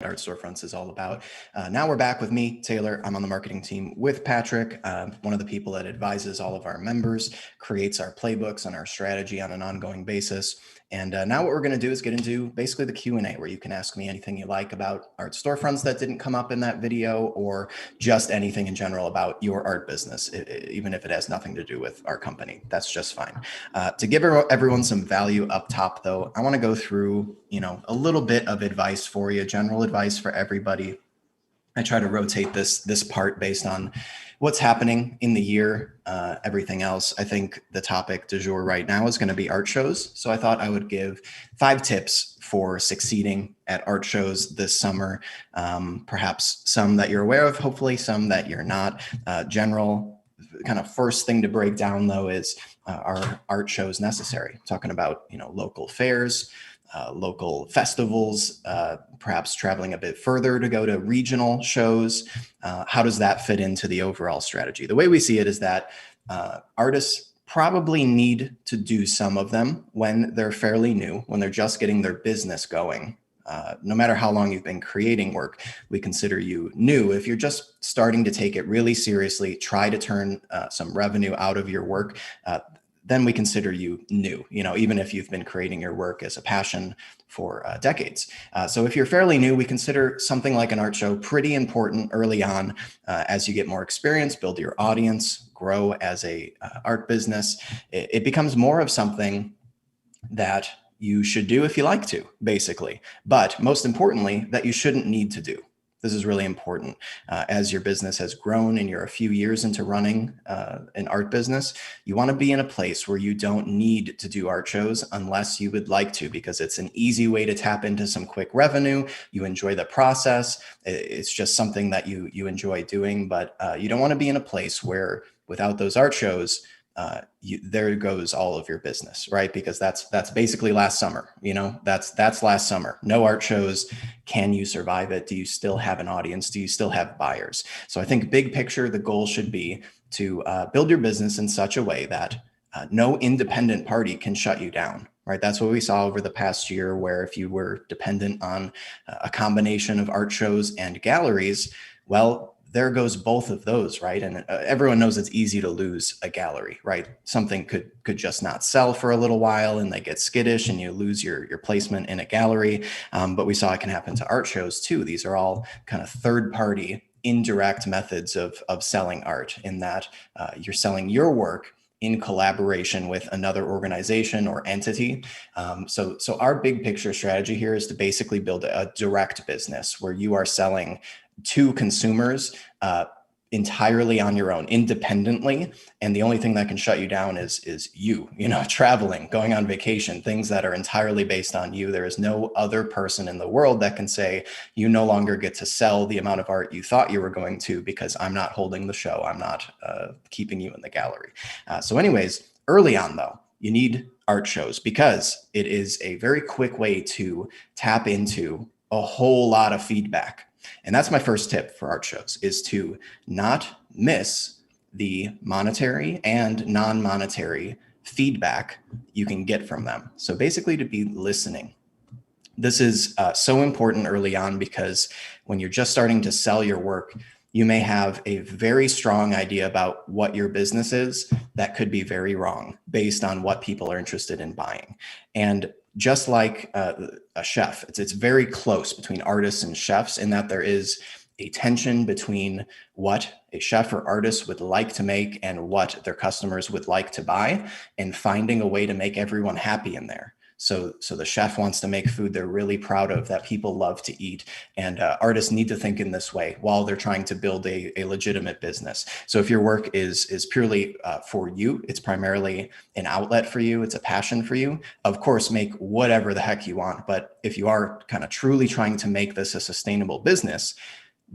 Art Storefronts is all about. Now we're back with me, Taylor. I'm on the marketing team with Patrick, one of the people that advises all of our members, creates our playbooks and our strategy on an ongoing basis. And now what we're going to do is get into basically the Q&A, where you can ask me anything you like about Art Storefronts that didn't come up in that video, or just anything in general about your art business, even if it has nothing to do with our company. That's just fine. To give everyone some value up top, though, I want to go through, a little bit of advice for you, general advice for everybody. I try to rotate this part based on what's happening in the year, everything else. I think the topic du jour right now is going to be art shows. So I thought I would give 5 tips for succeeding at art shows this summer. Perhaps some that you're aware of, hopefully some that you're not. General kind of first thing to break down, though, is are art shows necessary? Talking about, local fairs, local festivals, perhaps traveling a bit further to go to regional shows. How does that fit into the overall strategy? The way we see it is that artists probably need to do some of them when they're fairly new, when they're just getting their business going. No matter how long you've been creating work, we consider you new. If you're just starting to take it really seriously, try to turn some revenue out of your work, then we consider you new, even if you've been creating your work as a passion for decades. So if you're fairly new, we consider something like an art show pretty important early on. As you get more experience, build your audience, grow as a art business, it becomes more of something that you should do if you like to, basically. But most importantly, that you shouldn't need to do. This is really important. As your business has grown and you're a few years into running an art business, you want to be in a place where you don't need to do art shows unless you would like to, because it's an easy way to tap into some quick revenue. You enjoy the process. It's just something that you enjoy doing, but you don't want to be in a place where without those art shows, there goes all of your business, right? Because that's basically last summer, that's last summer. No art shows. Can you survive it? Do you still have an audience? Do you still have buyers? So I think big picture, the goal should be to build your business in such a way that no independent party can shut you down, right? That's what we saw over the past year, where if you were dependent on a combination of art shows and galleries, well, there goes both of those, right? And everyone knows it's easy to lose a gallery, right? Something could just not sell for a little while and they get skittish and you lose your placement in a gallery. But we saw it can happen to art shows too. These are all kind of third-party indirect methods of selling art, in that you're selling your work in collaboration with another organization or entity. So our big picture strategy here is to basically build a direct business where you are selling to consumers entirely on your own, independently. And the only thing that can shut you down is you, traveling, going on vacation, things that are entirely based on you. There is no other person in the world that can say, you no longer get to sell the amount of art you thought you were going to, because I'm not holding the show. I'm not keeping you in the gallery. So anyways, early on though, you need art shows because it is a very quick way to tap into a whole lot of feedback. And that's my first tip for art shows, is to not miss the monetary and non-monetary feedback you can get from them. So basically to be listening. This is so important early on, because when you're just starting to sell your work, you may have a very strong idea about what your business is that could be very wrong based on what people are interested in buying. And just like a chef, it's very close between artists and chefs, in that there is a tension between what a chef or artist would like to make and what their customers would like to buy, and finding a way to make everyone happy in there. So the chef wants to make food they're really proud of, that people love to eat. And artists need to think in this way while they're trying to build a legitimate business. So if your work is purely for you, it's primarily an outlet for you, it's a passion for you, of course, make whatever the heck you want. But if you are kind of truly trying to make this a sustainable business,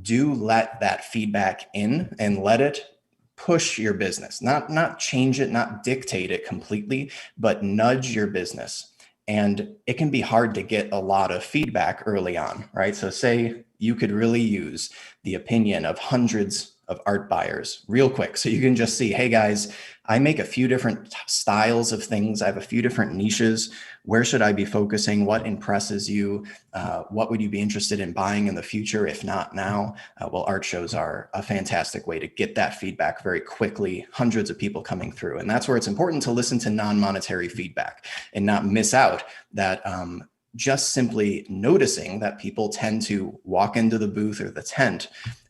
do let that feedback in and let it push your business, not change it, not dictate it completely, but nudge your business. And it can be hard to get a lot of feedback early on, right? So say you could really use the opinion of hundreds of art buyers real quick. So you can just see, hey guys, I make a few different styles of things. I have a few different niches. Where should I be focusing? What impresses you? What would you be interested in buying in the future, if not now? Well, art shows are a fantastic way to get that feedback very quickly, hundreds of people coming through. And that's where it's important to listen to non-monetary feedback and not miss out that just simply noticing that people tend to walk into the booth or the tent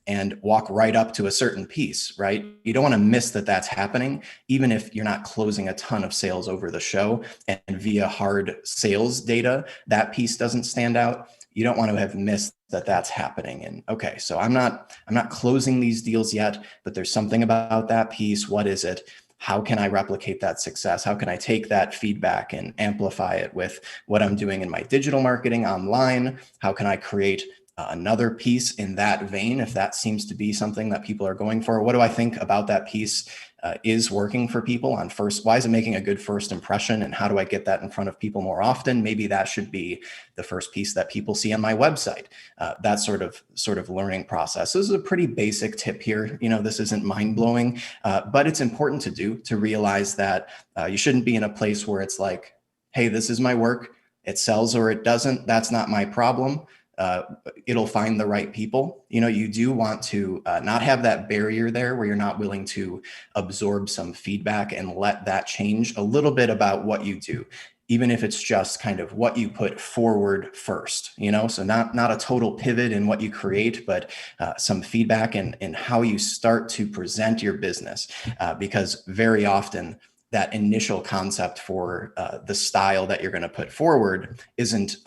and walk right up to a certain piece, right? You don't want to miss that that's happening, even if you're not closing a ton of sales over the show and via hard sales data, that piece doesn't stand out. You don't want to have missed that that's happening. And okay, so I'm not closing these deals yet, but there's something about that piece. What is it? How can I replicate that success? How can I take that feedback and amplify it with what I'm doing in my digital marketing online? How can I create another piece in that vein, if that seems to be something that people are going for? What do I think about that piece is working for people on first? Why is it making a good first impression? And how do I get that in front of people more often? Maybe that should be the first piece that people see on my website. That sort of learning process. This is a pretty basic tip here. This isn't mind blowing, but it's important to do, to realize that you shouldn't be in a place where it's like, hey, this is my work. It sells or it doesn't. That's not my problem. It'll find the right people. You do want to not have that barrier there where you're not willing to absorb some feedback and let that change a little bit about what you do, even if it's just kind of what you put forward first, so not a total pivot in what you create, but some feedback in how you start to present your business, because very often that initial concept for the style that you're going to put forward isn't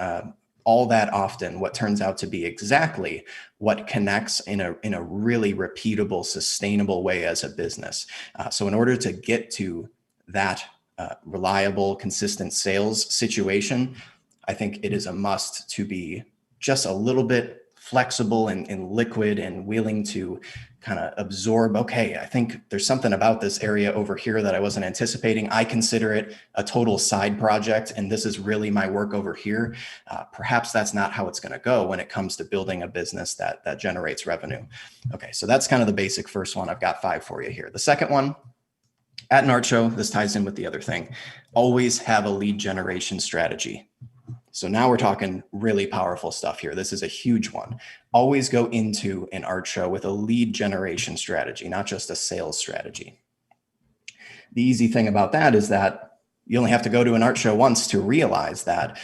all that often what turns out to be exactly what connects in a really repeatable, sustainable way as a business. So in order to get to that reliable, consistent sales situation, I think it is a must to be just a little bit flexible and liquid and willing to kind of absorb, okay, I think there's something about this area over here that I wasn't anticipating. I consider it a total side project, and this is really my work over here. Perhaps that's not how it's going to go when it comes to building a business that generates revenue. Okay, so that's kind of the basic first one. I've got 5 for you here. The second one, at an art show, this ties in with the other thing, always have a lead generation strategy. So now we're talking really powerful stuff here. This is a huge one. Always go into an art show with a lead generation strategy, not just a sales strategy. The easy thing about that is that you only have to go to an art show once to realize that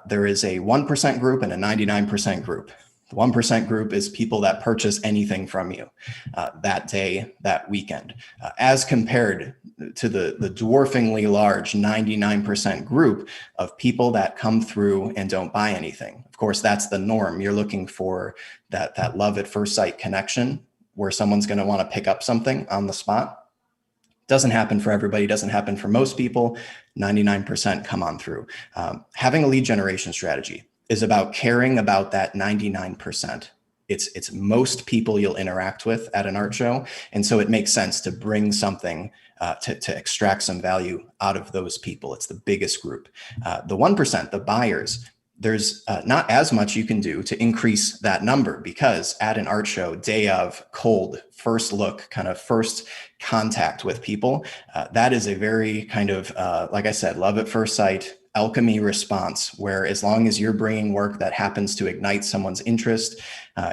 there is a 1% group and a 99% group. The 1% group is people that purchase anything from you that day, that weekend, as compared to the dwarfingly large 99% group of people that come through and don't buy anything. Of course, that's the norm. You're looking for that love at first sight connection where someone's going to want to pick up something on the spot. Doesn't happen for everybody, doesn't happen for most people. 99% come on through. Having a lead generation strategy is about caring about that 99%. It's most people you'll interact with at an art show. And so it makes sense to bring something to extract some value out of those people. It's the biggest group. The 1%, the buyers, there's not as much you can do to increase that number, because at an art show, day of, cold, first look, kind of first contact with people, that is a very kind of, like I said, love at first sight, alchemy response, where as long as you're bringing work that happens to ignite someone's interest,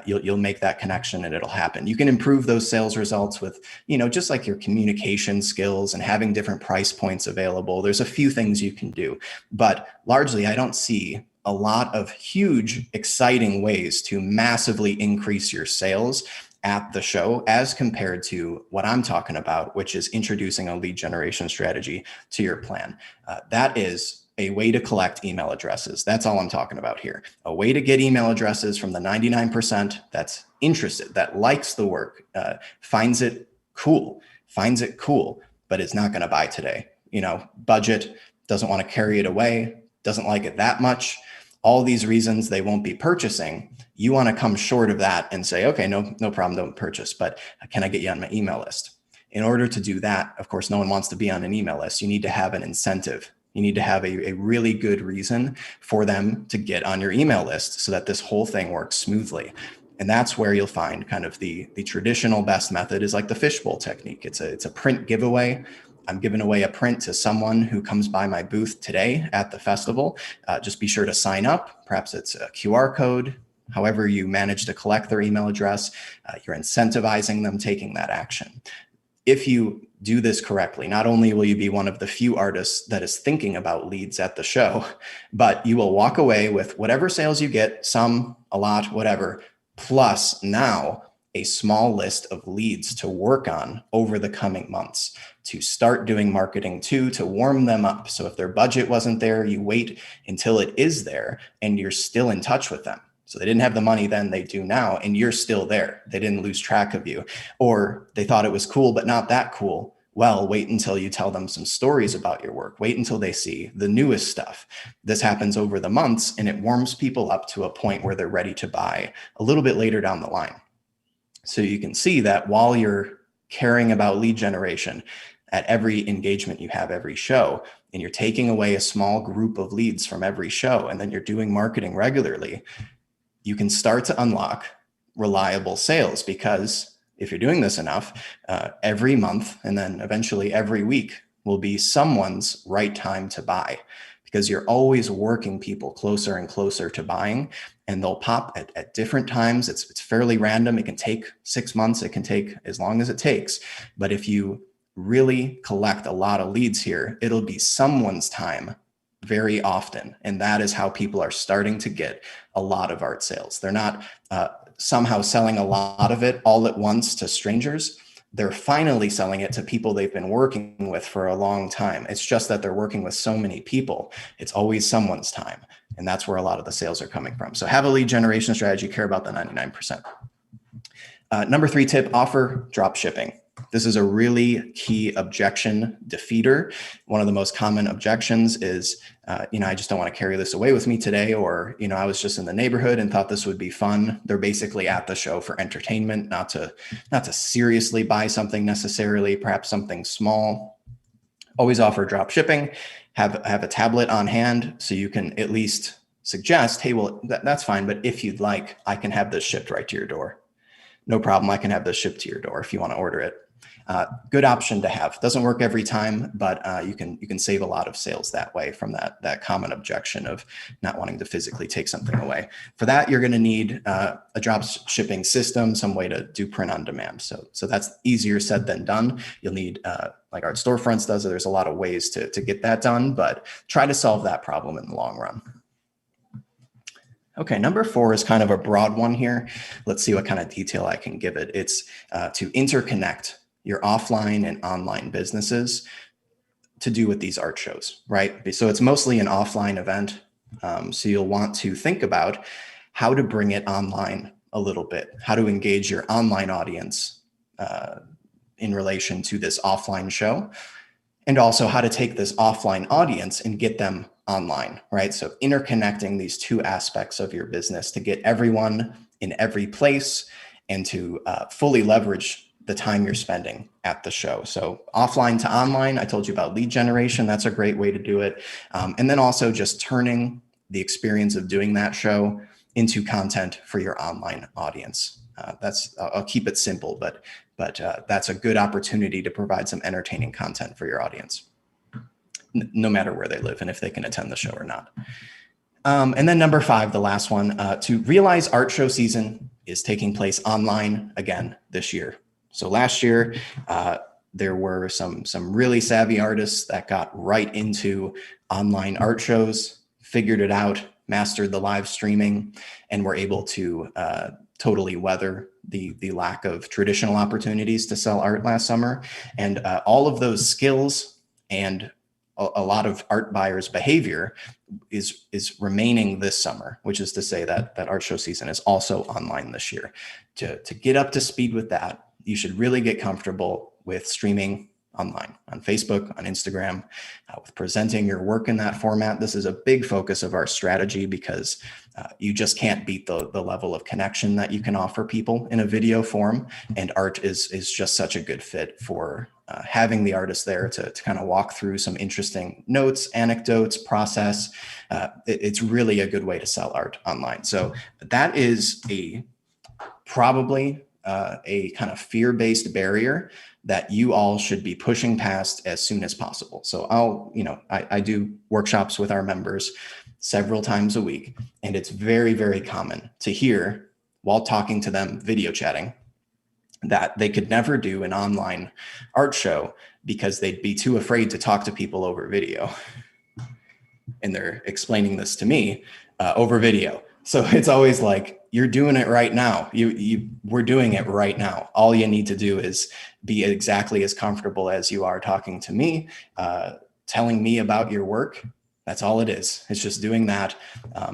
you'll make that connection and it'll happen. You can improve those sales results with, just like your communication skills and having different price points available. There's a few things you can do, but largely I don't see a lot of huge, exciting ways to massively increase your sales at the show as compared to what I'm talking about, which is introducing a lead generation strategy to your plan. That is a way to collect email addresses. That's all I'm talking about here. A way to get email addresses from the 99% that's interested, that likes the work, finds it cool, but is not going to buy today. Budget, doesn't want to carry it away, doesn't like it that much. All these reasons they won't be purchasing. You want to come short of that and say, okay, no problem, don't purchase, but can I get you on my email list? In order to do that, of course, no one wants to be on an email list. You need to have an incentive. You need to have a really good reason for them to get on your email list so that this whole thing works smoothly. And that's where you'll find kind of the traditional best method is like the fishbowl technique. It's a print giveaway. I'm giving away a print to someone who comes by my booth today at the festival. Just be sure to sign up. Perhaps it's a QR code. However you manage to collect their email address, you're incentivizing them taking that action. If you do this correctly, not only will you be one of the few artists that is thinking about leads at the show, but you will walk away with whatever sales you get, some, a lot, whatever, plus now a small list of leads to work on over the coming months, to start doing marketing to warm them up. So if their budget wasn't there, you wait until it is there and you're still in touch with them. So they didn't have the money then, they do now, and you're still there. They didn't lose track of you. Or they thought it was cool, but not that cool. Well, wait until you tell them some stories about your work. Wait until they see the newest stuff. This happens over the months, and it warms people up to a point where they're ready to buy a little bit later down the line. So you can see that while you're caring about lead generation at every engagement you have, every show, and you're taking away a small group of leads from every show, and then you're doing marketing regularly, you can start to unlock reliable sales, because if you're doing this enough, every month and then eventually every week will be someone's right time to buy, because you're always working people closer and closer to buying, and they'll pop at different times. It's fairly random. It can take 6 months. It can take as long as it takes. But if you really collect a lot of leads here, it'll be someone's time very often. And that is how people are starting to get a lot of art sales. They're not somehow selling a lot of it all at once to strangers. They're finally selling it to people they've been working with for a long time. It's just that they're working with so many people. It's always someone's time. And that's where a lot of the sales are coming from. So have a lead generation strategy, care about the 99%. Number 3 tip, offer drop shipping. This is a really key objection defeater. One of the most common objections is, I just don't want to carry this away with me today, or, I was just in the neighborhood and thought this would be fun. They're basically at the show for entertainment, not to seriously buy something necessarily, perhaps something small. Always offer drop shipping. Have a tablet on hand so you can at least suggest, hey, well, that's fine, but if you'd like, I can have this shipped right to your door. No problem. I can have this shipped to your door if you want to order it. Good option to have. Doesn't work every time, but you can save a lot of sales that way from that common objection of not wanting to physically take something away. For that, you're going to need a drop shipping system, some way to do print on demand. So that's easier said than done. You'll need, like Art Storefronts does, there's a lot of ways to get that done, but try to solve that problem in the long run. Okay, number 4 is kind of a broad one here. Let's see what kind of detail I can give it. It's to interconnect your offline and online businesses to do with these art shows, right? So it's mostly an offline event. So you'll want to think about how to bring it online a little bit, how to engage your online audience in relation to this offline show, and also how to take this offline audience and get them online, right? So interconnecting these two aspects of your business to get everyone in every place and to fully leverage the time you're spending at the show. So offline to online, I told you about lead generation. That's a great way to do it. And then also just turning the experience of doing that show into content for your online audience. I'll keep it simple, but that's a good opportunity to provide some entertaining content for your audience, no matter where they live and if they can attend the show or not. And then number 5, the last one, to realize art show season is taking place online again this year. So last year, there were some really savvy artists that got right into online art shows, figured it out, mastered the live streaming, and were able to totally weather the lack of traditional opportunities to sell art last summer. And all of those skills and a lot of art buyers' behavior is remaining this summer, which is to say that art show season is also online this year. To get up to speed with that, you should really get comfortable with streaming online, on Facebook, on Instagram, with presenting your work in that format. This is a big focus of our strategy because you just can't beat the level of connection that you can offer people in a video form. And art is just such a good fit for having the artist there to kind of walk through some interesting notes, anecdotes, process. It's really a good way to sell art online. So that is a probably a kind of fear-based barrier that you all should be pushing past as soon as possible. So I do workshops with our members several times a week, and it's very, very common to hear while talking to them, video chatting, that they could never do an online art show because they'd be too afraid to talk to people over video. And they're explaining this to me over video. So it's always like, you're doing it right now. We're doing it right now. All you need to do is be exactly as comfortable as you are talking to me, telling me about your work. That's all it is. It's just doing that.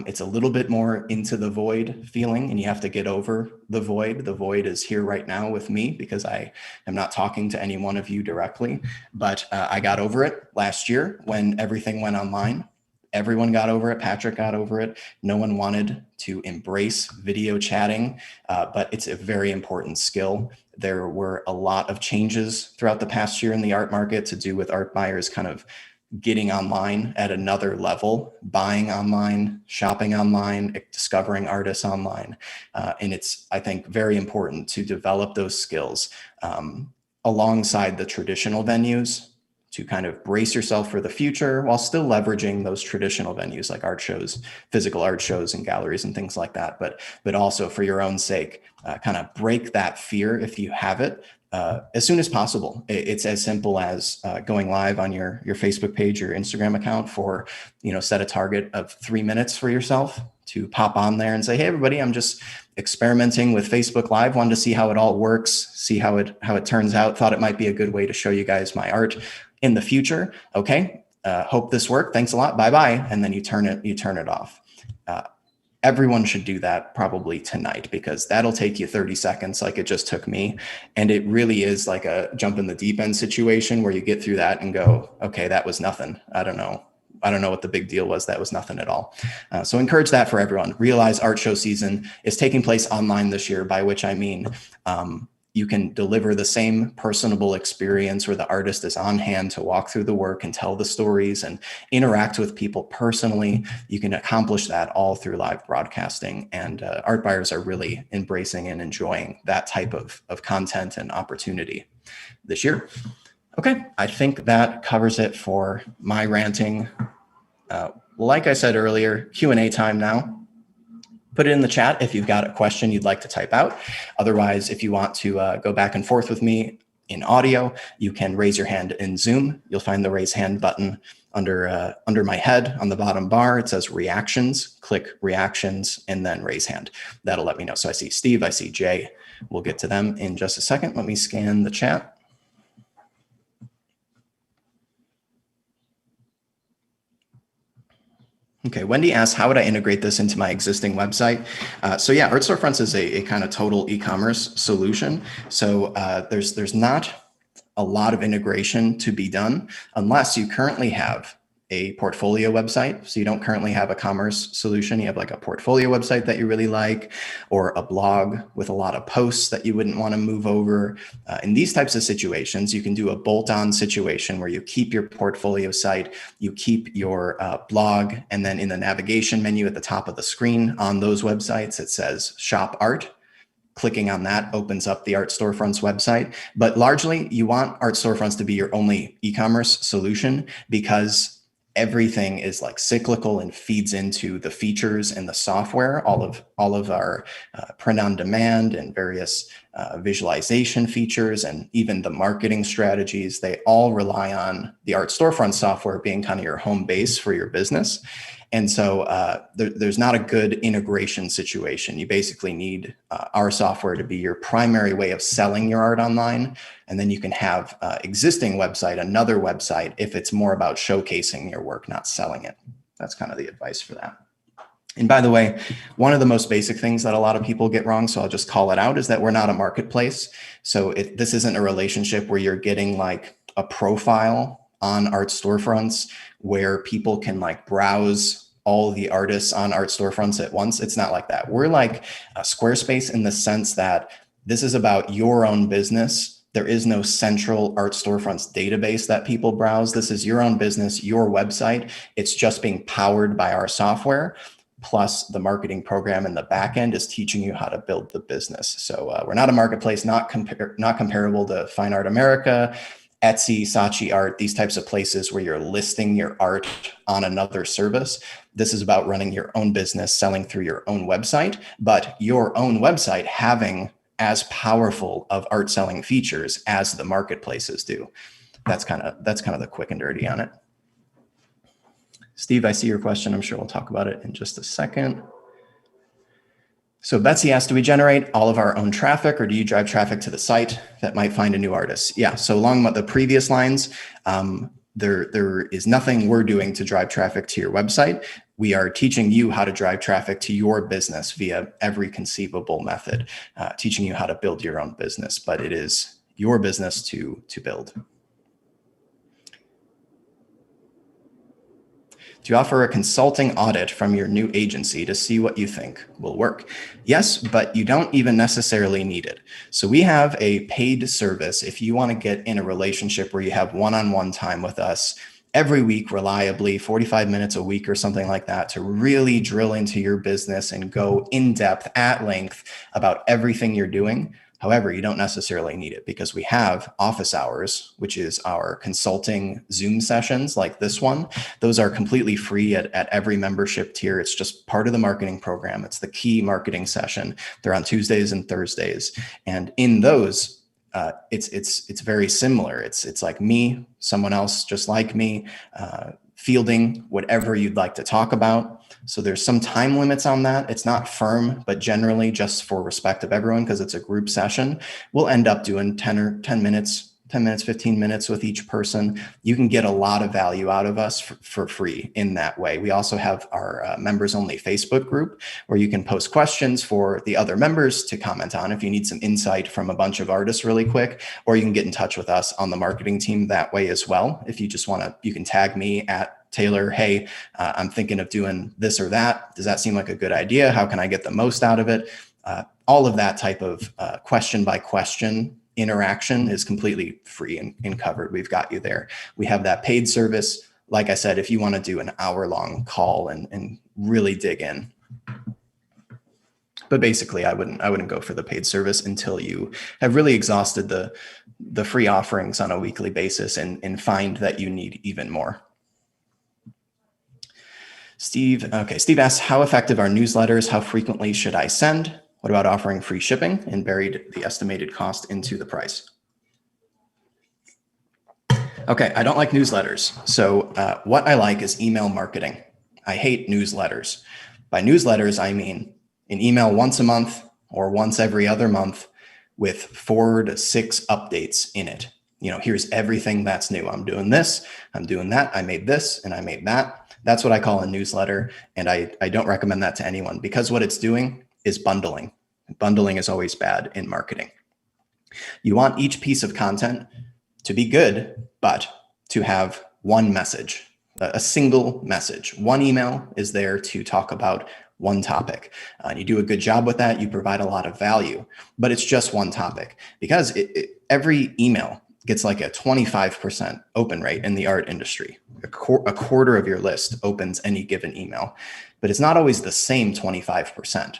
It's a little bit more into the void feeling, and you have to get over the void. The void is here right now with me because I am not talking to any one of you directly, but I got over it last year when everything went online. Everyone got over it. Patrick got over it. No one wanted to embrace video chatting, but it's a very important skill. There were a lot of changes throughout the past year in the art market to do with art buyers kind of getting online at another level, buying online, shopping online, discovering artists online. And it's, I think, very important to develop those skills alongside the traditional venues to kind of brace yourself for the future while still leveraging those traditional venues like art shows, physical art shows and galleries and things like that. But also for your own sake, kind of break that fear if you have it as soon as possible. It's as simple as going live on your Facebook page, your Instagram account for, set a target of 3 minutes for yourself to pop on there and say, hey, everybody, I'm just experimenting with Facebook Live. Wanted to see how it all works, see how it turns out. Thought it might be a good way to show you guys my art in the future. Okay. Hope this worked. Thanks a lot. Bye-bye. And then you turn it off. Everyone should do that probably tonight because that'll take you 30 seconds like it just took me. And it really is like a jump in the deep end situation where you get through that and go, okay, that was nothing. I don't know what the big deal was. That was nothing at all. So encourage that for everyone. Realize art show season is taking place online this year, by which I mean, you can deliver the same personable experience where the artist is on hand to walk through the work and tell the stories and interact with people personally. You can accomplish that all through live broadcasting, and art buyers are really embracing and enjoying that type of content and opportunity this year. Okay, I think that covers it for my ranting. Like I said earlier, Q&A time now. Put it in the chat if you've got a question you'd like to type out. Otherwise, if you want to go back and forth with me in audio, you can raise your hand in Zoom. You'll find the raise hand button under my head on the bottom bar. It says reactions. Click reactions and then raise hand. That'll let me know. So I see Steve, I see Jay. We'll get to them in just a second. Let me scan the chat. Okay, Wendy asks, how would I integrate this into my existing website? So yeah, Art Storefronts is a kind of total e-commerce solution. So there's not a lot of integration to be done unless you currently have a portfolio website. So you don't currently have a commerce solution. You have like a portfolio website that you really like, or a blog with a lot of posts that you wouldn't want to move over. In these types of situations, you can do a bolt-on situation where you keep your portfolio site, you keep your blog, and then in the navigation menu at the top of the screen on those websites, it says Shop Art. Clicking on that opens up the Art Storefronts website. But largely, you want Art Storefronts to be your only e-commerce solution because everything is like cyclical and feeds into the features and the software. All of our print on demand and various visualization features and even the marketing strategies, they all rely on the Art Storefront software being kind of your home base for your business. And so there's not a good integration situation. You basically need our software to be your primary way of selling your art online. And then you can have existing website, another website, if it's more about showcasing your work, not selling it. That's kind of the advice for that. And by the way, one of the most basic things that a lot of people get wrong, so I'll just call it out, is that we're not a marketplace. So this isn't a relationship where you're getting like a profile on Art Storefronts where people can like browse all the artists on Art Storefronts at once. It's not like that. We're like a Squarespace in the sense that this is about your own business. There is no central Art Storefronts database that people browse. This is your own business, your website. It's just being powered by our software. plus the marketing program in the back end is teaching you how to build the business. So we're not a marketplace, not comparable to Fine Art America, Etsy, Saatchi Art, these types of places where you're listing your art on another service. This is about running your own business, selling through your own website, but your own website having as powerful of art selling features as the marketplaces do. That's kind of the quick and dirty on it. Steve, I see your question. I'm sure we'll talk about it in just a second. So Betsy asked, do we generate all of our own traffic, or do you drive traffic to the site that might find a new artist? Yeah, so along with the previous lines, there is nothing we're doing to drive traffic to your website. We are teaching you how to drive traffic to your business via every conceivable method, teaching you how to build your own business, but it is your business to build. Do you offer a consulting audit from your new agency to see what you think will work? Yes, but you don't even necessarily need it. So we have a paid service if you want to get in a relationship where you have one-on-one time with us every week, reliably, 45 minutes a week or something like that, to really drill into your business and go in depth at length about everything you're doing. However, you don't necessarily need it because we have office hours, which is our consulting Zoom sessions like this one. Those are completely free at every membership tier. It's just part of the marketing program. It's the key marketing session. They're on Tuesdays and Thursdays. And in those, it's very similar. It's like me, someone else just like me, fielding whatever you'd like to talk about. So there's some time limits on that. It's not firm, but generally just for respect of everyone, because it's a group session, we'll end up doing 10 minutes, 15 minutes with each person. You can get a lot of value out of us for free in that way. We also have our members only Facebook group where you can post questions for the other members to comment on if you need some insight from a bunch of artists really quick, or you can get in touch with us on the marketing team that way as well. If you just want to, you can tag me at Taylor, hey, I'm thinking of doing this or that. Does that seem like a good idea? How can I get the most out of it? All of that type of question by question interaction is completely free and covered. We've got you there. We have that paid service. Like I said, if you want to do an hour-long call and really dig in. But basically, I wouldn't go for the paid service until you have really exhausted the free offerings on a weekly basis and find that you need even more. Steve asks, how effective are newsletters? How frequently should I send? What about offering free shipping and buried the estimated cost into the price? Okay, I don't like newsletters. So what I like is email marketing. I hate newsletters. By newsletters, I mean an email once a month or once every other month with 4 to 6 updates in it. You know, here's everything that's new. I'm doing this, I'm doing that, I made this, and I made that. That's what I call a newsletter. And I don't recommend that to anyone because what it's doing is bundling. Bundling is always bad in marketing. You want each piece of content to be good, but to have one message, a single message. One email is there to talk about one topic. You do a good job with that. You provide a lot of value, but it's just one topic because every email gets like a 25% open rate in the art industry. A quarter of your list opens any given email, but it's not always the same 25%.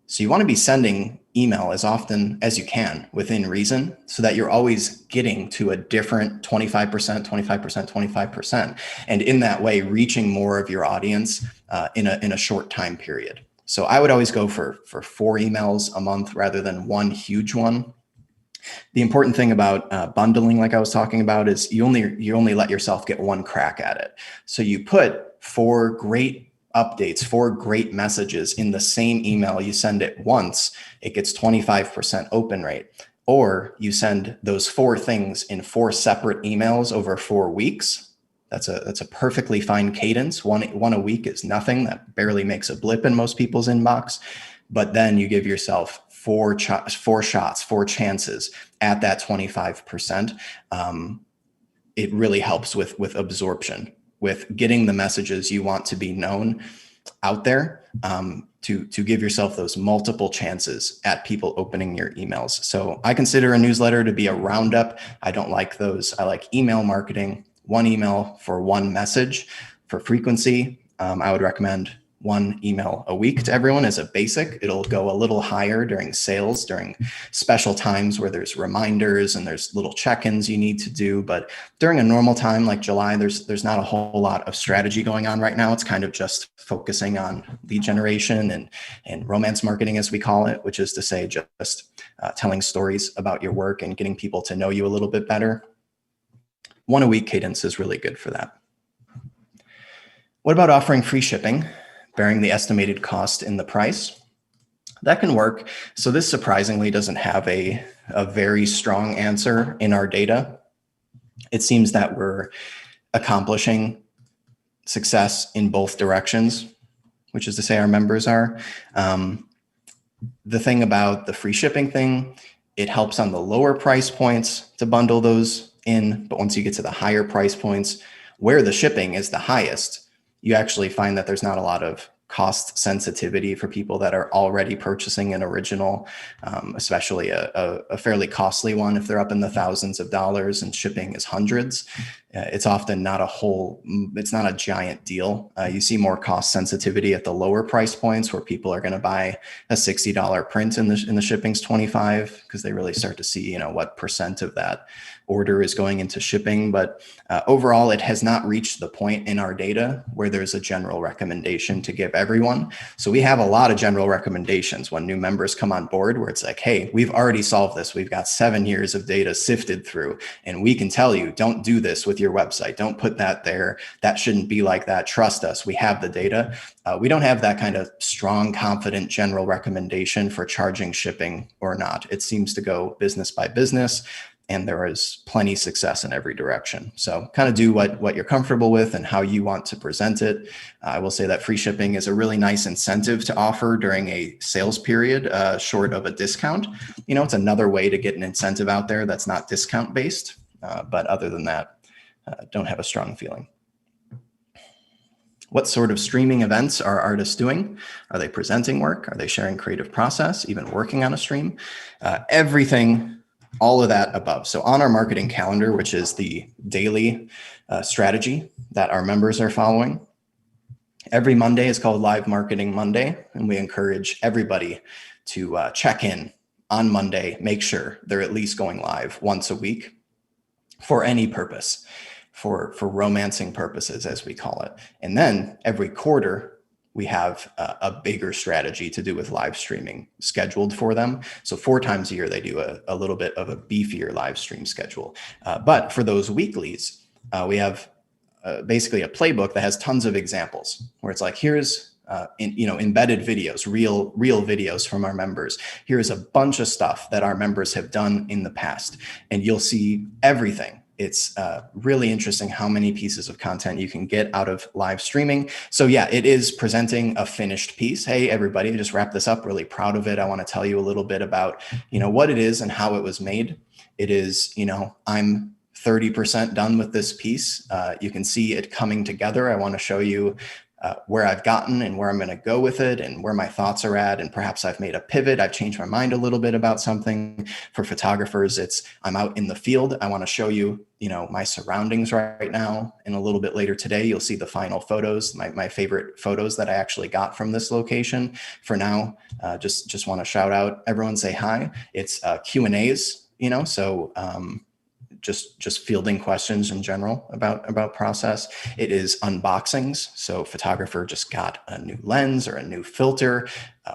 So you want to be sending email as often as you can within reason so that you're always getting to a different 25%, 25%, 25%. And in that way, reaching more of your audience in a short time period. So I would always go for 4 emails a month rather than one huge one. The important thing about bundling, like I was talking about, is you only let yourself get one crack at it. So you put 4 great updates, 4 great messages in the same email. You send it once, it gets 25% open rate. Or you send those 4 things in 4 separate emails over 4 weeks. That's a perfectly fine cadence. One a week is nothing. That barely makes a blip in most people's inbox. But then you give yourself 4 shots, 4 chances at that 25%. It really helps with absorption, with getting the messages you want to be known out there, to give yourself those multiple chances at people opening your emails. So I consider a newsletter to be a roundup. I don't like those. I like email marketing, 1 email for 1 message. For frequency, I would recommend one email a week to everyone as a basic. It'll go a little higher during sales, during special times where there's reminders and there's little check-ins you need to do. But during a normal time like July, there's not a whole lot of strategy going on right now. It's kind of just focusing on lead generation and romance marketing, as we call it, which is to say just telling stories about your work and getting people to know you a little bit better. One a week cadence is really good for that. What about offering free shipping, bearing the estimated cost in the price? That can work. So this surprisingly doesn't have a very strong answer in our data. It seems that we're accomplishing success in both directions, which is to say our members are. The thing about the free shipping thing, it helps on the lower price points to bundle those in. But once you get to the higher price points where the shipping is the highest, you actually find that there's not a lot of cost sensitivity for people that are already purchasing an original, especially a fairly costly one. If they're up in the thousands of dollars and shipping is hundreds, it's often not it's not a giant deal. You see more cost sensitivity at the lower price points where people are going to buy a $60 print and the shipping's 25 because they really start to see, what percent of that order is going into shipping. But overall, it has not reached the point in our data where there's a general recommendation to give everyone. So we have a lot of general recommendations when new members come on board where it's like, hey, we've already solved this. We've got 7 years of data sifted through, and we can tell you, don't do this with your website. Don't put that there. That shouldn't be like that. Trust us. We have the data. We don't have that kind of strong, confident general recommendation for charging shipping or not. It seems to go business by business, and there is plenty of success in every direction. So kind of do what you're comfortable with and how you want to present it. I will say that free shipping is a really nice incentive to offer during a sales period, short of a discount. It's another way to get an incentive out there that's not discount based. But other than that, don't have a strong feeling. What sort of streaming events are artists doing? Are they presenting work? Are they sharing creative process, even working on a stream? Everything, all of that above. So on our marketing calendar, which is the daily strategy that our members are following, every Monday is called Live Marketing Monday, and we encourage everybody to check in on Monday, make sure they're at least going live once a week for any purpose, for romancing purposes, as we call it. And then every quarter, we have a bigger strategy to do with live streaming scheduled for them. So 4 times a year, they do a little bit of a beefier live stream schedule. But for those weeklies, we have basically a playbook that has tons of examples where it's like, here's embedded videos, real videos from our members. Here's a bunch of stuff that our members have done in the past, and you'll see everything. It's really interesting how many pieces of content you can get out of live streaming. So yeah, it is presenting a finished piece. Hey, everybody, I just wrapped this up. Really proud of it. I want to tell you a little bit about, what it is and how it was made. It is, I'm 30% done with this piece. You can see it coming together. I want to show you where I've gotten and where I'm going to go with it and where my thoughts are at. And perhaps I've made a pivot. I've changed my mind a little bit about something. For photographers, I'm out in the field. I want to show you, my surroundings right now. And a little bit later today, you'll see the final photos, my favorite photos that I actually got from this location. For now, just want to shout out, everyone say hi. It's Q&As, so just fielding questions in general about process. It is unboxings. So photographer just got a new lens or a new filter.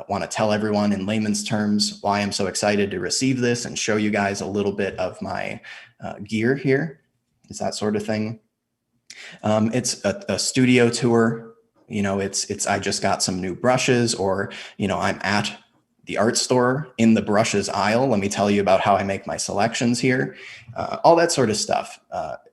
Want to tell everyone in layman's terms why I'm so excited to receive this and show you guys a little bit of my gear here. Is that sort of thing. It's a studio tour. It's I just got some new brushes, or I'm at the art store in the brushes aisle. Let me tell you about how I make my selections here. All that sort of stuff.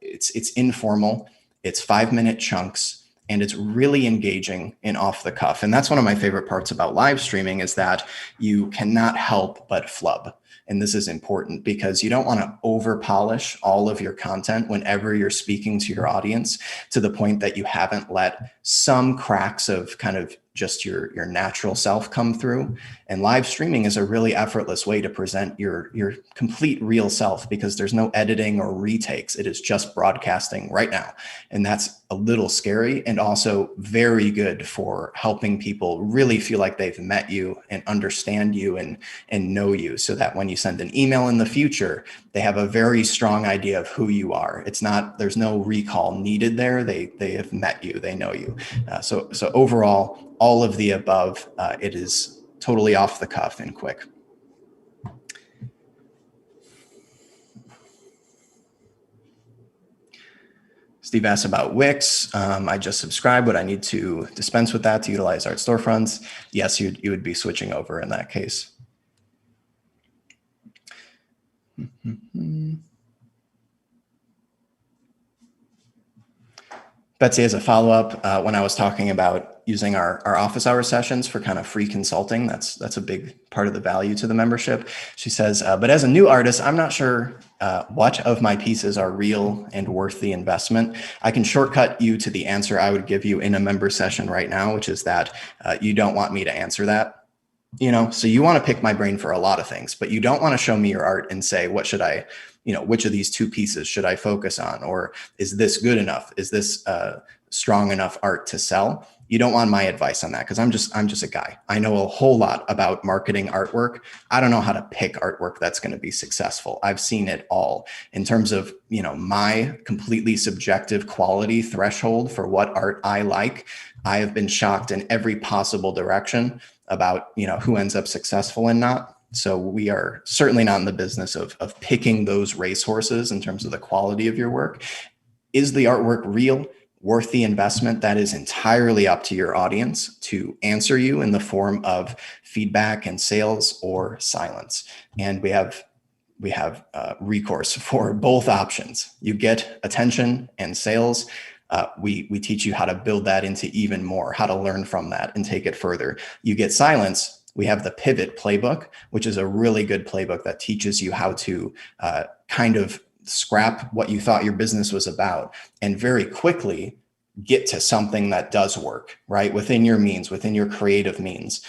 It's informal. It's 5-minute chunks, and it's really engaging and off the cuff. And that's one of my favorite parts about live streaming, is that you cannot help but flub. And this is important because you don't want to over polish all of your content whenever you're speaking to your audience to the point that you haven't let some cracks of kind of just your natural self come through. And live streaming is a really effortless way to present your complete real self, because there's no editing or retakes. It is just broadcasting right now. And that's a little scary, and also very good for helping people really feel like they've met you and understand you and know you, so that when you send an email in the future, they have a very strong idea of who you are. There's no recall needed there. They have met you, they know you. So overall, all of the above, it is totally off the cuff and quick. Steve asked about Wix. I just subscribed. Would I need to dispense with that to utilize Art Storefronts? Yes, you would be switching over in that case. Betsy has a follow-up. When I was talking about using our office hour sessions for kind of free consulting, that's a big part of the value to the membership. She says, but as a new artist, I'm not sure what of my pieces are real and worth the investment. I can shortcut you to the answer I would give you in a member session right now, which is that you don't want me to answer that. So you want to pick my brain for a lot of things, but you don't want to show me your art and say, what should I, which of these two pieces should I focus on? Or is this good enough? Is this strong enough art to sell? You don't want my advice on that, because I'm just a guy. I know a whole lot about marketing artwork. I don't know how to pick artwork that's going to be successful. I've seen it all. In terms of, my completely subjective quality threshold for what art I like, I have been shocked in every possible direction about, who ends up successful and not. So we are certainly not in the business of picking those racehorses in terms of the quality of your work. Is the artwork real? Worth the investment? That is entirely up to your audience to answer you in the form of feedback and sales or silence. And we have recourse for both options. You get attention and sales. We teach you how to build that into even more, how to learn from that and take it further. You get silence. We have the Pivot playbook, which is a really good playbook that teaches you how to kind of scrap what you thought your business was about and very quickly get to something that does work, right? Within your means, within your creative means.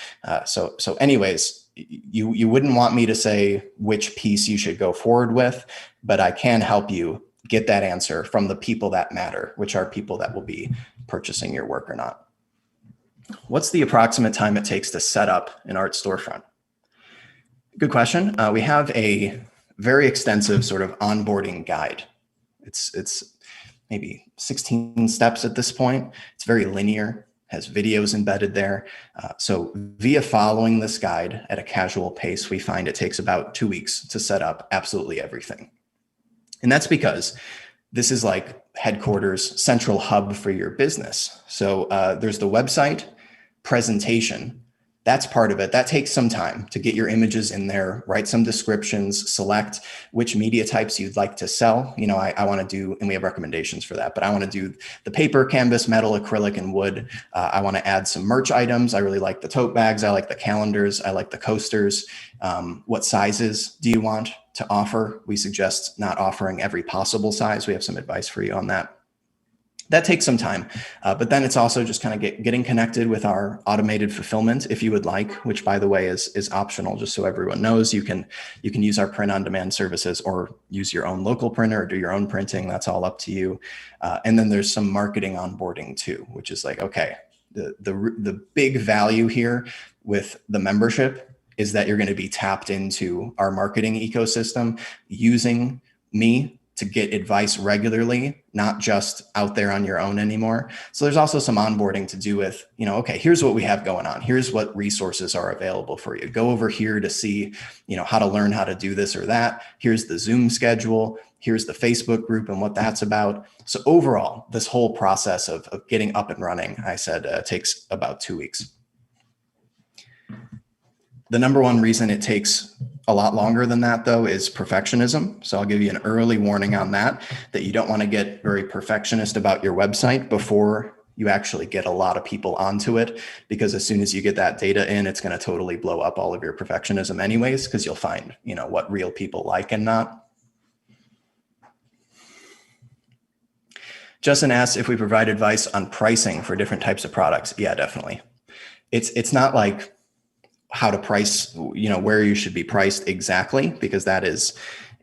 So anyways, you wouldn't want me to say which piece you should go forward with, but I can help you get that answer from the people that matter, which are people that will be purchasing your work or not. What's the approximate time it takes to set up an art storefront? Good question. We have a very extensive sort of onboarding guide. It's maybe 16 steps at this point. It's very linear, has videos embedded there. So via following this guide at a casual pace, we find it takes about 2 weeks to set up absolutely everything. And that's because this is like headquarters, central hub for your business. So there's the website, presentation. That's part of it. That takes some time to get your images in there, write some descriptions, select which media types you'd like to sell. I want to do, and we have recommendations for that, but I want to do the paper, canvas, metal, acrylic, and wood. I want to add some merch items. I really like the tote bags. I like the calendars. I like the coasters. What sizes do you want to offer? We suggest not offering every possible size. We have some advice for you on that. That takes some time, but then it's also just kind of getting connected with our automated fulfillment, if you would like, which by the way is optional. Just so everyone knows, you can use our print on demand services or use your own local printer or do your own printing. That's all up to you. And then there's some marketing onboarding too, which is like, okay, the big value here with the membership is that you're going to be tapped into our marketing ecosystem using me to get advice regularly, not just out there on your own anymore. So there's also some onboarding to do with, okay, here's what we have going on. Here's what resources are available for you. Go over here to see, how to learn how to do this or that. Here's the Zoom schedule. Here's the Facebook group and what that's about. So overall, this whole process of getting up and running, I said, takes about 2 weeks. The number one reason it takes a lot longer than that, though, is perfectionism. So I'll give you an early warning on that you don't want to get very perfectionist about your website before you actually get a lot of people onto it, because as soon as you get that data in, it's going to totally blow up all of your perfectionism anyways, because you'll find, what real people like and not. Justin asks if we provide advice on pricing for different types of products. Yeah, definitely. it's not like how to price, where you should be priced exactly, because that is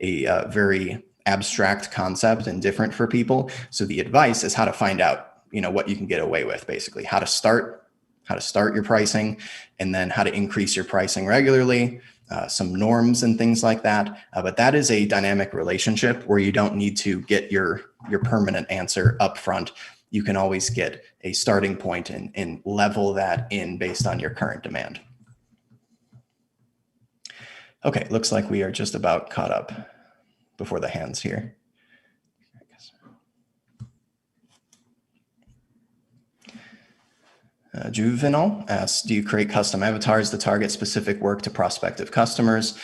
a very abstract concept and different for people. So the advice is how to find out, what you can get away with, basically how to start your pricing, and then how to increase your pricing regularly, some norms and things like that. But that is a dynamic relationship where you don't need to get your permanent answer up front. You can always get a starting point and level that in based on your current demand. Okay, looks like we are just about caught up before the hands here. Juvenal asks, do you create custom avatars to target specific work to prospective customers?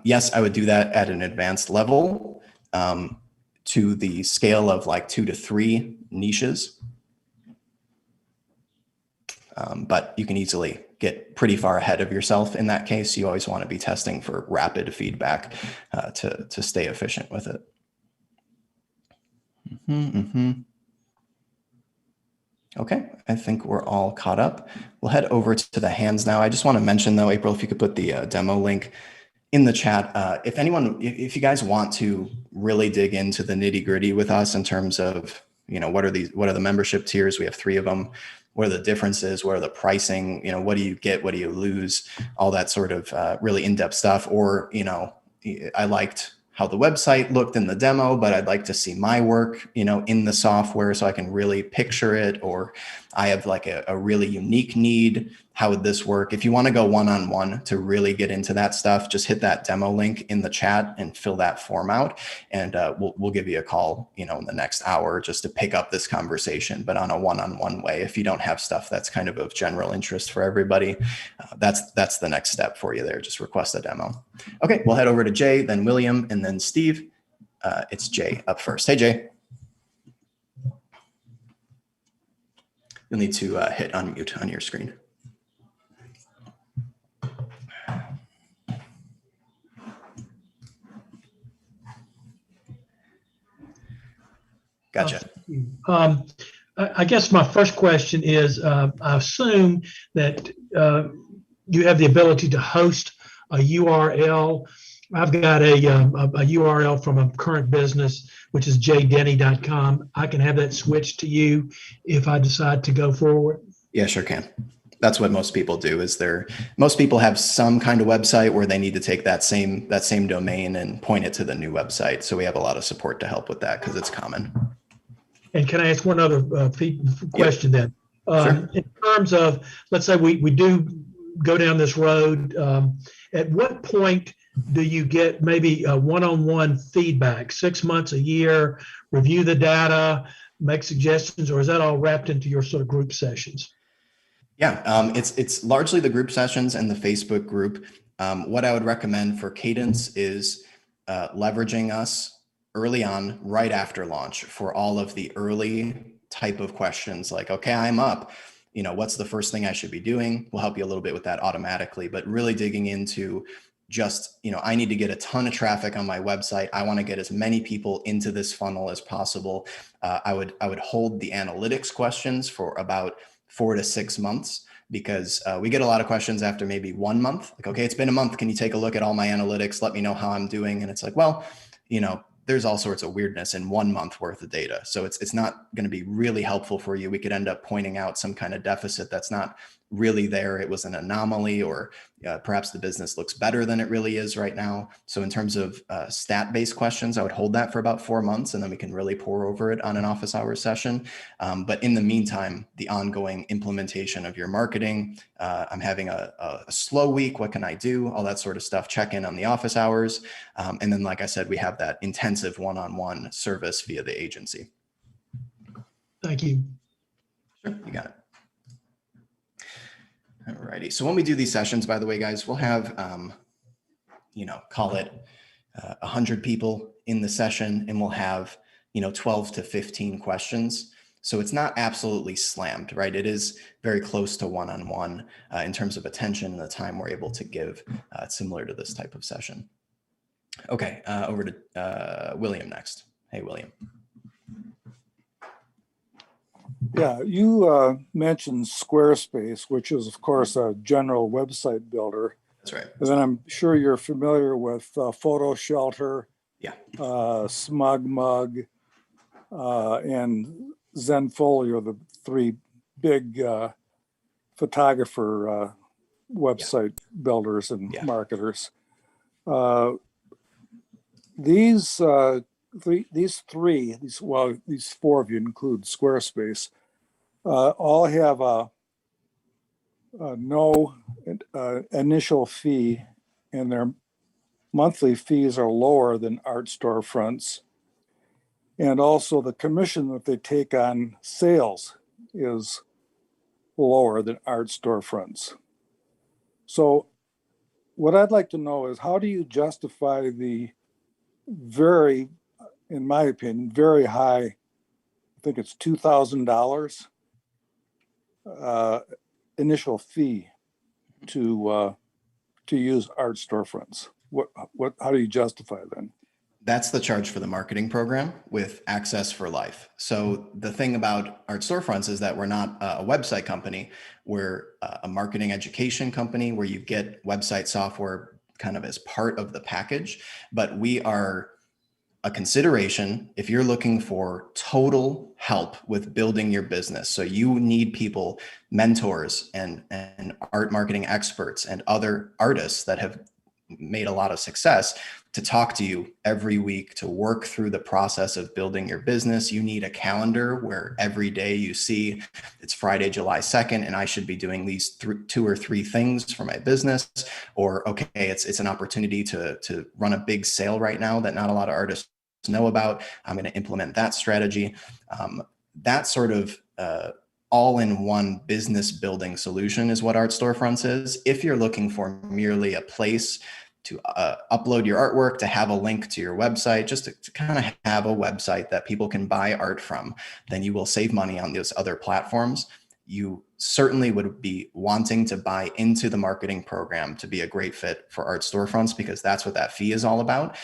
Yes, I would do that at an advanced level, to the scale of like 2 to 3 niches. But you can easily get pretty far ahead of yourself in that case. You always want to be testing for rapid feedback to stay efficient with it. Okay, I think we're all caught up. We'll head over to the hands now. I just want to mention though, April, if you could put the demo link in the chat. If you guys want to really dig into the nitty gritty with us in terms of, what are the membership tiers? We have 3 of them. What are the differences? What are the pricing? What do you get? What do you lose? All that sort of really in-depth stuff. Or, I liked how the website looked in the demo, but I'd like to see my work, in the software so I can really picture it. Or I have like a really unique need. How would this work? If you want to go one-on-one to really get into that stuff, just hit that demo link in the chat and fill that form out. And we'll give you a call, in the next hour just to pick up this conversation, but on a one-on-one way. If you don't have stuff that's kind of general interest for everybody, that's the next step for you there. Just request a demo. Okay, we'll head over to Jay, then William, and then Steve. It's Jay up first. Hey, Jay. You'll need to hit unmute on your screen. Gotcha. I guess my first question is, I assume that you have the ability to host a URL. I've got a URL from a current business, which is jdenny.com. I can have that switched to you if I decide to go forward. Yeah, sure can. That's what most people do. Most people have some kind of website where they need to take that same domain and point it to the new website. So we have a lot of support to help with that because it's common. And can I ask one other question then? Sure. In terms of, let's say we do go down this road, at what point do you get maybe a one-on-one feedback, 6 months, a year, review the data, make suggestions, or is that all wrapped into your sort of group sessions? Yeah, it's largely the group sessions and the Facebook group. What I would recommend for cadence is leveraging us early on, right after launch, for all of the early type of questions like, okay, I'm up, what's the first thing I should be doing? We'll help you a little bit with that automatically, but really digging into just, I need to get a ton of traffic on my website. I want to get as many people into this funnel as possible. I would hold the analytics questions for about 4 to 6 months, because we get a lot of questions after maybe 1 month. Like, okay, it's been a month. Can you take a look at all my analytics? Let me know how I'm doing. And it's like, well, there's all sorts of weirdness in 1 month worth of data. So it's not going to be really helpful for you. We could end up pointing out some kind of deficit that's not really there. It was an anomaly, or perhaps the business looks better than it really is right now. So in terms of stat-based questions, I would hold that for about 4 months, and then we can really pour over it on an office hours session. But in the meantime, the ongoing implementation of your marketing, I'm having a slow week. What can I do? All that sort of stuff. Check in on the office hours. And then, like I said, we have that intensive one-on-one service via the agency. Thank you. Sure, you got it. All righty. So when we do these sessions, by the way, guys, we'll have, call it 100 people in the session, and we'll have, 12 to 15 questions. So it's not absolutely slammed, right? It is very close to one-on-one in terms of attention and the time we're able to give, similar to this type of session. Okay, over to William next. Hey, William. Yeah, you mentioned Squarespace, which is, of course, a general website builder. That's right. And then I'm sure you're familiar with Photo Shelter, Yeah. SmugMug, and Zenfolio, the three big photographer website builders and Yeah. marketers. Uh, these these four of you include Squarespace, all have a no initial fee, and their monthly fees are lower than Art Storefronts. And also the commission that they take on sales is lower than Art Storefronts. So what I'd like to know is, how do you justify the very, in my opinion, very high, I think it's $2,000 initial fee to use Art Storefronts? How do you justify then? That's the charge for the marketing program with access for life. So the thing about Art Storefronts is that we're not a website company. We're a marketing education company where you get website software kind of as part of the package, but we are a consideration if you're looking for total help with building your business. So you need people, mentors and art marketing experts and other artists that have made a lot of success to talk to you every week to work through the process of building your business. You need a calendar where every day you see it's Friday, July 2nd, and I should be doing these two or three things for my business. Or, okay, it's an opportunity to run a big sale right now that not a lot of artists know about. I'm going to implement that strategy. That sort of all-in-one business building solution is what Art Storefronts is. If you're looking for merely a place to upload your artwork, to have a link to your website, just to kind of have a website that people can buy art from, then you will save money on those other platforms. You certainly would be wanting to buy into the marketing program to be a great fit for Art Storefronts, because that's what that fee is all about.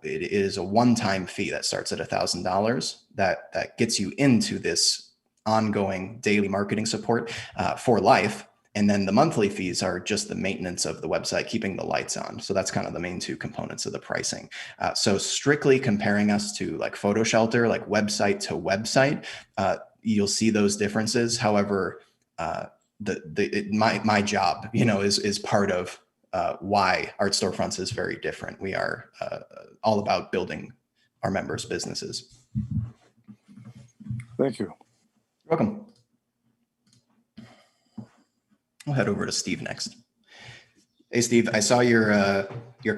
It is a one-time fee that starts at $1,000 that gets you into this ongoing daily marketing support for life. And then the monthly fees are just the maintenance of the website, keeping the lights on. So that's kind of the main two components of the pricing. So strictly comparing us to like Photo Shelter, like website to website, you'll see those differences. However, my job, is part of why Art Storefronts is very different. We are all about building our members' businesses. Thank you. You're welcome. We'll head over to Steve next. Hey, Steve, I saw your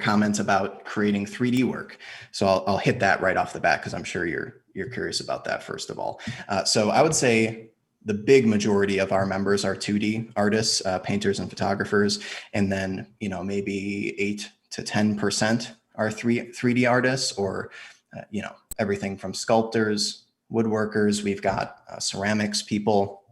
comments about creating 3D work. So I'll hit that right off the bat, because I'm sure you're curious about that first of all. So I would say the big majority of our members are 2D artists, painters and photographers. And then, maybe 8 to 10% are 3D artists, or, everything from sculptors, woodworkers. We've got ceramics people.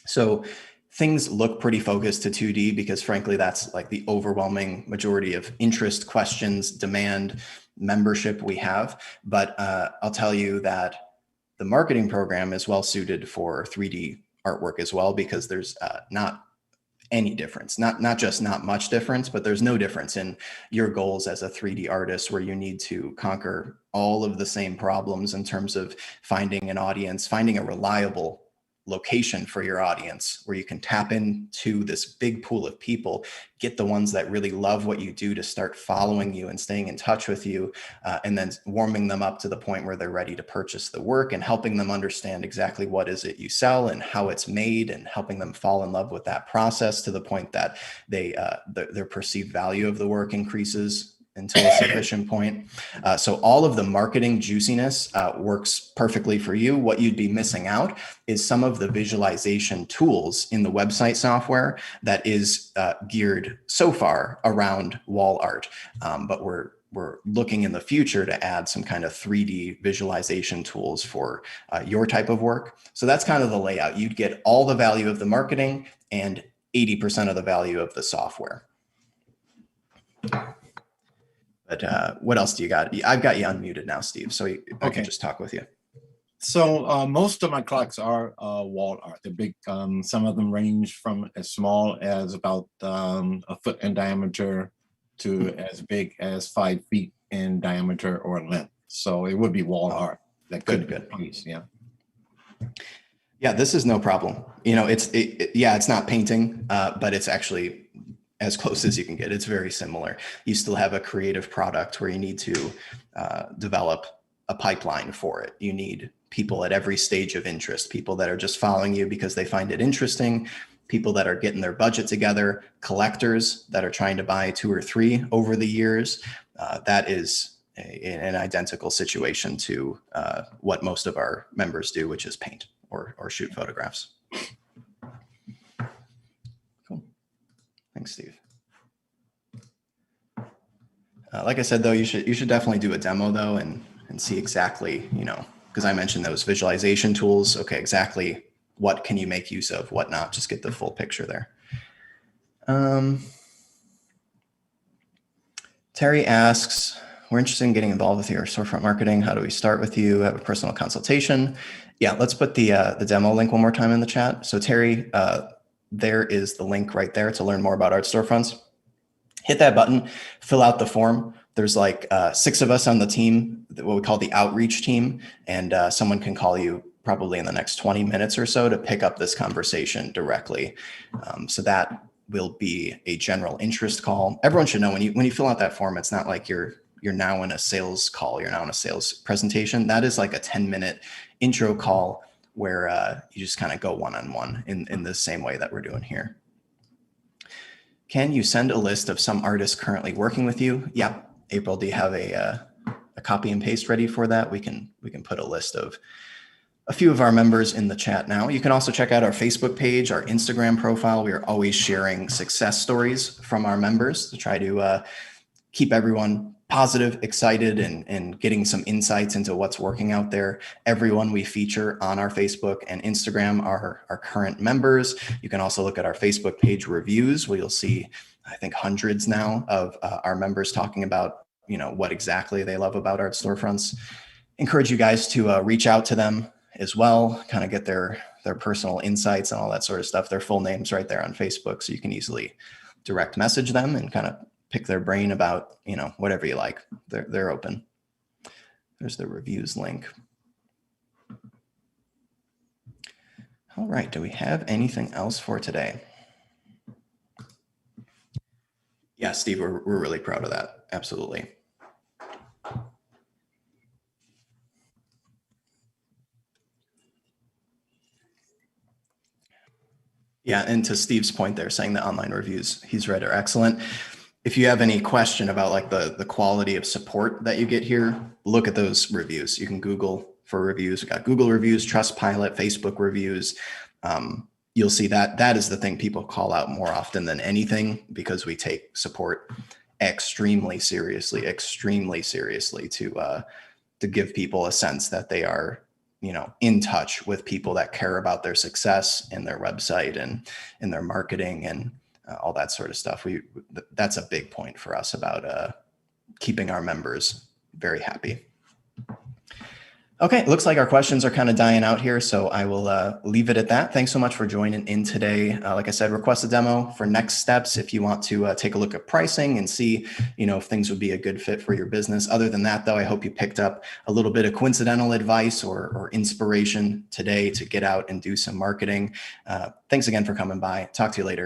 So things look pretty focused to 2D because frankly, that's like the overwhelming majority of interest, questions, demand, membership we have. But I'll tell you that the marketing program is well suited for 3D artwork as well, because there's not any difference, not just not much difference, but there's no difference in your goals as a 3D artist, where you need to conquer all of the same problems in terms of finding an audience, finding a reliable location for your audience where you can tap into this big pool of people, get the ones that really love what you do to start following you and staying in touch with you, and then warming them up to the point where they're ready to purchase the work, and helping them understand exactly what is it you sell and how it's made, and helping them fall in love with that process to the point that their perceived value of the work increases until a sufficient point. So all of the marketing juiciness works perfectly for you. What you'd be missing out is some of the visualization tools in the website software that is geared so far around wall art. But we're looking in the future to add some kind of 3D visualization tools for your type of work. So that's kind of the layout. You'd get all the value of the marketing and 80% of the value of the software. But what else do you got? I've got you unmuted now, Steve, so I can just talk with you. So most of my clocks are wall art. They're big. Some of them range from as small as about a foot in diameter to as big as 5 feet in diameter or length. So it would be wall art. That could Good. please, yeah. Yeah, this is no problem. You know, it's not painting, but it's actually as close as you can get. It's very similar. You still have a creative product where you need to develop a pipeline for it. You need people at every stage of interest, people that are just following you because they find it interesting, people that are getting their budget together, collectors that are trying to buy 2 or 3 over the years. That is an identical situation to what most of our members do, which is paint or shoot photographs. Cool. Thanks, Steve. Like I said, though, you should definitely do a demo though and see exactly, you know, because I mentioned those visualization tools. Okay, exactly what can you make use of, what not, just get the full picture there. Terry asks, we're interested in getting involved with your storefront marketing. How do we start with you? Have a personal consultation? Yeah, let's put the demo link one more time in the chat. So Terry, there is the link right there to learn more about Art Storefronts. Hit that button, fill out the form. There's like 6 of us on the team, what we call the outreach team, and someone can call you probably in the next 20 minutes or so to pick up this conversation directly. So that will be a general interest call. Everyone should know when you fill out that form, it's not like you're now in a sales call, you're now in a sales presentation. That is like a 10-minute intro call where you just kind of go one-on-one in the same way that we're doing here. Can you send a list of some artists currently working with you? Yeah. April, do you have a copy and paste ready for that? We can put a list of a few of our members in the chat now. You can also check out our Facebook page, our Instagram profile. We are always sharing success stories from our members to try to keep everyone positive, excited, and getting some insights into what's working out there. Everyone we feature on our Facebook and Instagram are our current members. You can also look at our Facebook page reviews where you'll see, I think, hundreds now of our members talking about, you know, what exactly they love about Art Storefronts. Encourage you guys to reach out to them as well, kind of get their personal insights and all that sort of stuff. Their full names right there on Facebook, so you can easily direct message them and kind of pick their brain about, you know, whatever you like. They're open. There's the reviews link. All right, do we have anything else for today? Yeah, Steve, we're really proud of that. Absolutely. Yeah, and to Steve's point there, saying the online reviews he's read are excellent. If you have any question about like the quality of support that you get here, look at those reviews. You can Google for reviews. We got Google reviews, Trustpilot, Facebook reviews. You'll see that is the thing people call out more often than anything, because we take support extremely seriously to give people a sense that they are, you know, in touch with people that care about their success in their website and in their marketing and all that sort of stuff. That's a big point for us about keeping our members very happy. Okay, it looks like our questions are kind of dying out here, so I will leave it at that. Thanks so much for joining in today. Like I said, request a demo for next steps if you want to take a look at pricing and see, you know, if things would be a good fit for your business. Other than that, though, I hope you picked up a little bit of coincidental advice or inspiration today to get out and do some marketing. Thanks again for coming by. Talk to you later.